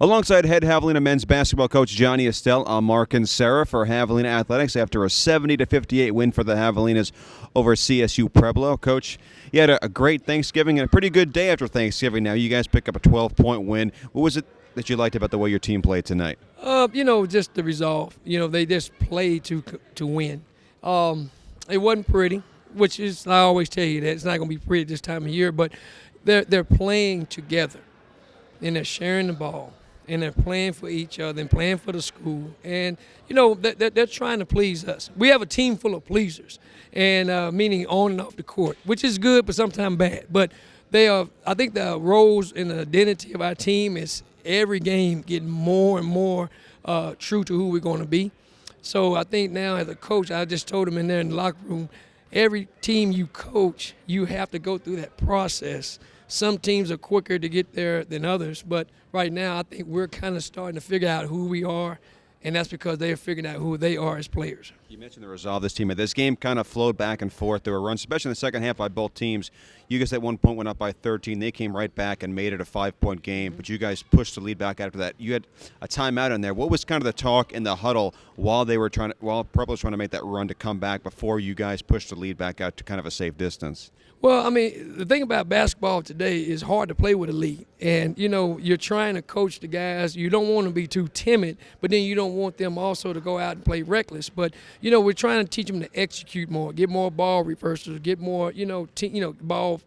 Alongside head Javelina men's basketball coach Johnny Estelle, I'm Mark and Sarah for Javelina Athletics after a 70-58 win for the Javelinas over CSU-Pueblo. Coach, you had a great Thanksgiving and a pretty good day after Thanksgiving. Now you guys pick up a 12-point win. What was it that you liked about the way your team played tonight? Just the resolve. They just played to win. It wasn't pretty, which is, I always tell you that it's not going to be pretty this time of year, but they're playing together, and they're sharing the ball, and they're playing for each other and playing for the school. And, they're trying to please us. We have a team full of pleasers, and meaning on and off the court, which is good but sometimes bad. But I think the roles and the identity of our team is every game getting more and more true to who we're going to be. So I think now as a coach, I just told them in there in the locker room, every team you coach, you have to go through that process. Some teams are quicker to get there than others, but right now I think we're kind of starting to figure out who we are, and that's because they're figuring out who they are as players. You mentioned the resolve of this team. This game kind of flowed back and forth. There were runs, especially in the second half by both teams. You guys at one point went up by 13. They came right back and made it a 5-point game, but you guys pushed the lead back after that. You had a timeout in there. What was kind of the talk in the huddle while Pueblo was trying to make that run to come back before you guys pushed the lead back out to kind of a safe distance? Well, the thing about basketball today is hard to play with a lead. And, you're trying to coach the guys. You don't want to be too timid, but then you don't want them also to go out and play reckless. But, we're trying to teach them to execute more, get more ball reversals, get more, ball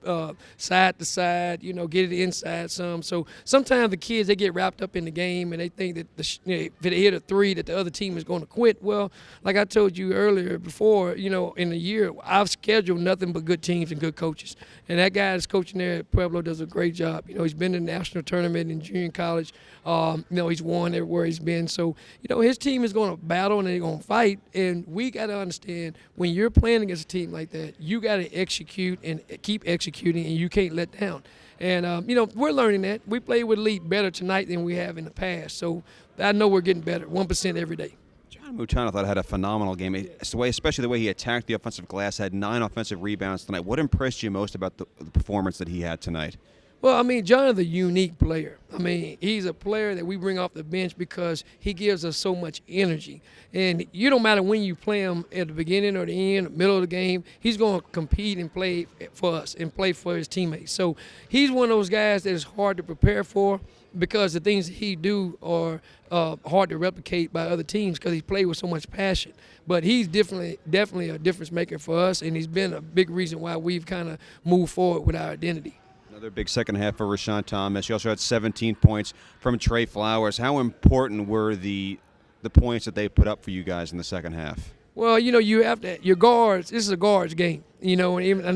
side to side, get it inside some. So sometimes the kids, they get wrapped up in the game and they think that if they hit a three that the other team is going to quit. Well, like I told you earlier before, in the year, I've scheduled nothing but good teams and good coaches. And that guy that's coaching there at Pueblo does a great job. He's been in the national tournament in junior college. He's won everywhere he's been. So, his team is going to battle and they're going to fight. And we got to understand when you're playing against a team like that, you got to execute and keep executing, and you can't let down. And, we're learning that. We play with elite better tonight than we have in the past. So I know we're getting better, 1% every day. Mutano thought had a phenomenal game, especially the way he attacked the offensive glass, had 9 offensive rebounds tonight. What impressed you most about the performance that he had tonight? Well, John's a unique player. He's a player that we bring off the bench because he gives us so much energy. And you don't matter when you play him at the beginning or the end, middle of the game, he's going to compete and play for us and play for his teammates. So he's one of those guys that is hard to prepare for because the things that he do are hard to replicate by other teams because he played with so much passion. But he's definitely a difference maker for us, and he's been a big reason why we've kind of moved forward with our identity. Another big second half for Rashawn Thomas. You also had 17 points from Trey Flowers. How important were the points that they put up for you guys in the second half? Well, you have to – your guards – this is a guards game, and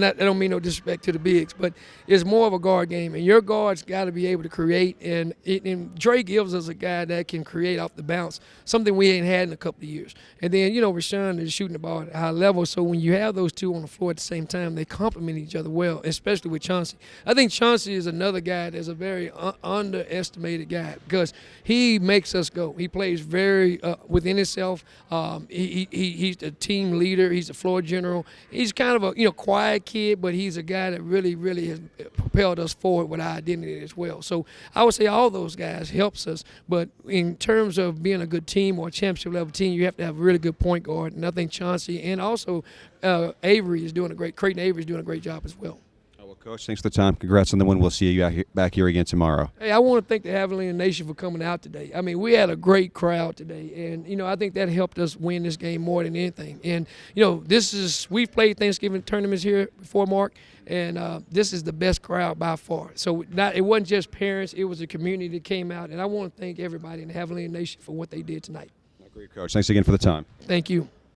I don't mean no disrespect to the bigs, but it's more of a guard game, and your guards got to be able to create, and Dre gives us a guy that can create off the bounce, something we ain't had in a couple of years. And then, Rashawn is shooting the ball at a high level, so when you have those two on the floor at the same time, they complement each other well, especially with Chauncey. I think Chauncey is another guy that's a very underestimated guy because he makes us go. He plays very within himself. He's a team leader. He's a floor general. He's kind of a quiet kid, but he's a guy that really, really has propelled us forward with our identity as well. So I would say all those guys helps us. But in terms of being a good team or a championship level team, you have to have a really good point guard. And I think Chauncey and also Creighton Avery is doing a great job as well. Well, Coach, thanks for the time. Congrats on the win. We'll see you back here again tomorrow. Hey, I want to thank the Javelina Nation for coming out today. We had a great crowd today, and, I think that helped us win this game more than anything. And, we've played Thanksgiving tournaments here before, Mark, and this is the best crowd by far. So it wasn't just parents. It was a community that came out, and I want to thank everybody in the Javelina Nation for what they did tonight. Great, Coach. Thanks again for the time. Thank you.